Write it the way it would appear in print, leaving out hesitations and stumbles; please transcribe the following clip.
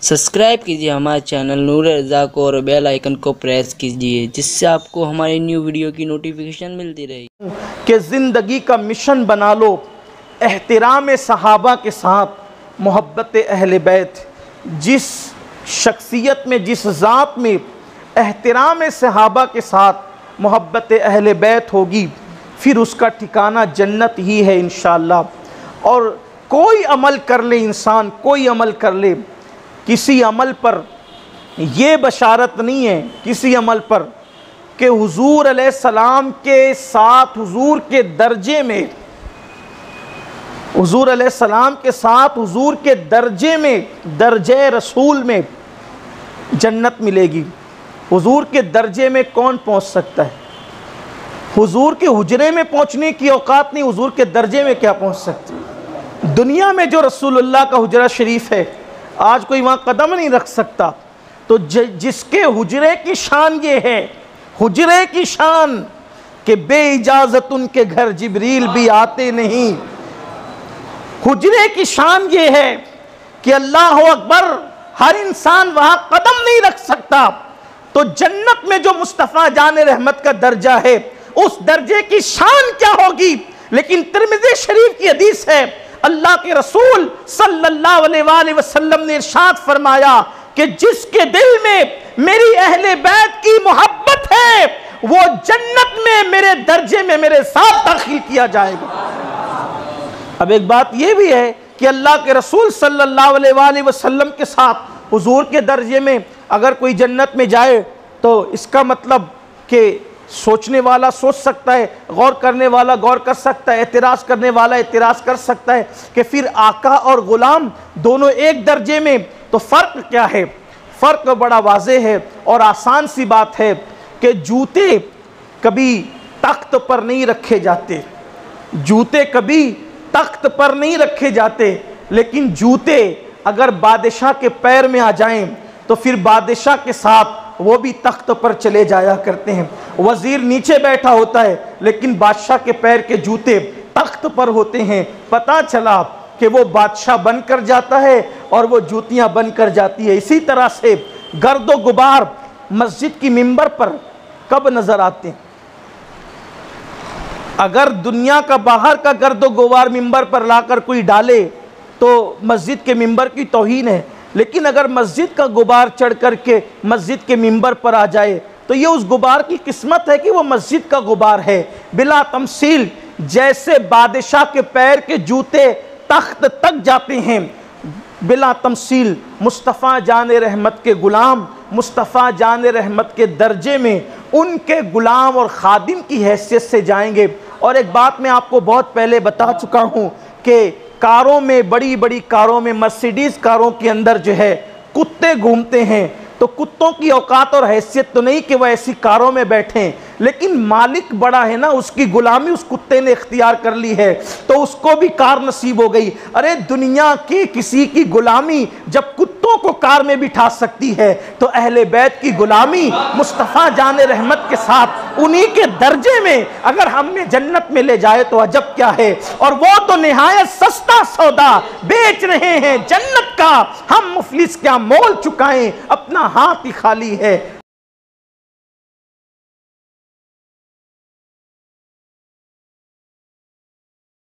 Subscribe कीजिए हमारे channel नूर रज़ा को और बेल आइकन को प्रेस कीजिए, जिससे आपको हमारी न्यू वीडियो की नोटिफिकेशन मिलती रहेगी। कि ज़िंदगी का मिशन बना लो एहतराम सहाबा के साथ मोहब्बत अहले बैत। जिस शख्सियत में, जिस ज़ात में एहतराम सहाबा के साथ मोहब्बत अहले बैत होगी, फिर उसका ठिकाना जन्नत ही है इंशाअल्लाह। और कोई अमल कर ले इंसान, कोई अमल कर ले, किसी अमल पर ये बशारत नहीं है किसी अमल पर कि हुजूर अलैहिस्सलाम के साथ, हुजूर के दर्जे में, हुजूर अलैहिस्सलाम के साथ, हुजूर के दर्जे में, दर्जे रसूल में जन्नत मिलेगी। हुजूर के दर्जे में कौन पहुंच सकता है? हुजूर के हुजरे में पहुंचने की औकात नहीं, हुजूर के दर्जे में क्या पहुंच सकते? दुनिया में जो रसूलुल्लाह का हुजरा शरीफ है, आज कोई वहाँ कदम नहीं रख सकता। तो जिसके हुजरे की शान ये है, हुजरे की शान, कि बे इजाज़त उनके घर जिब्रील भी आते नहीं। हुजरे की शान ये है कि अल्लाह अकबर, हर इंसान वहाँ कदम नहीं रख सकता। तो जन्नत में जो मुस्तफ़ा जान रहमत का दर्जा है, उस दर्जे की शान क्या होगी। लेकिन तिरमिज़ी शरीफ की हदीस है, अल्लाह के रसूल सल्लल्लाहु अलैहि वसल्लम ने इरशाद फरमाया कि जिसके दिल में मेरी अहले बैत की मोहब्बत है, वो जन्नत में मेरे दर्जे में मेरे साथ दाखिल किया जाएगा। अब एक बात यह भी है कि अल्लाह के रसूल सल्लल्लाहु अलैहि वसल्लम के साथ हुजूर के दर्जे में अगर कोई जन्नत में जाए, तो इसका मतलब कि सोचने वाला सोच सकता है, गौर करने वाला गौर कर सकता है, एतराज़ करने वाला एतराज़ कर सकता है कि फिर आका और ग़ुलाम दोनों एक दर्जे में, तो फ़र्क क्या है? फ़र्क बड़ा वाज़े है और आसान सी बात है कि जूते कभी तख्त पर नहीं रखे जाते, जूते कभी तख्त पर नहीं रखे जाते, लेकिन जूते अगर बादशाह के पैर में आ जाएं तो फिर बादशाह के साथ वो भी तख्त पर चले जाया करते हैं। वज़ीर नीचे बैठा होता है, लेकिन बादशाह के पैर के जूते तख्त पर होते हैं। पता चला कि वो बादशाह बनकर जाता है और वो जूतियां बनकर जाती है। इसी तरह से गर्दो गुबार मस्जिद की मिंबर पर कब नज़र आते हैं? अगर दुनिया का बाहर का गर्दो गुबार मिंबर पर लाकर कोई डाले तो मस्जिद के मिंबर की तौहीन है, लेकिन अगर मस्जिद का गुबार चढ़ कर के मस्जिद के मिंबर पर आ जाए तो ये उस गुबार की किस्मत है कि वो मस्जिद का गुबार है। बिला तमसील जैसे बादशाह के पैर के जूते तख्त तक जाते हैं, बिला तमसील मुस्तफ़ा जान रहमत के ग़ुलाम, मुस्तफ़ा जान रहमत के दर्जे में उनके ग़ुलाम और ख़ादिम की हैसियत से जाएंगे। और एक बात मैं आपको बहुत पहले बता चुका हूँ कि कारों में, बड़ी बड़ी कारों में, मर्सिडीज़ कारों के अंदर जो है कुत्ते घूमते हैं, तो कुत्तों की औकात और हैसियत तो नहीं कि वह ऐसी कारों में बैठें, लेकिन मालिक बड़ा है ना, उसकी गुलामी उस कुत्ते ने इख्तियार कर ली है तो उसको भी कार नसीब हो गई। अरे दुनिया की किसी की गुलामी जब कुत्तों को कार में बिठा सकती है, तो अहले बैत की गुलामी मुस्तफ़ा जान रहमत के साथ उन्हीं के दर्जे में अगर हमें जन्नत में ले जाए तो अजब क्या है। और वो तो निहायत सस्ता सौदा बेच रहे हैं जन्नत का, हम मुफलिस क्या मोल चुकाएं, अपना हाथ ही खाली है।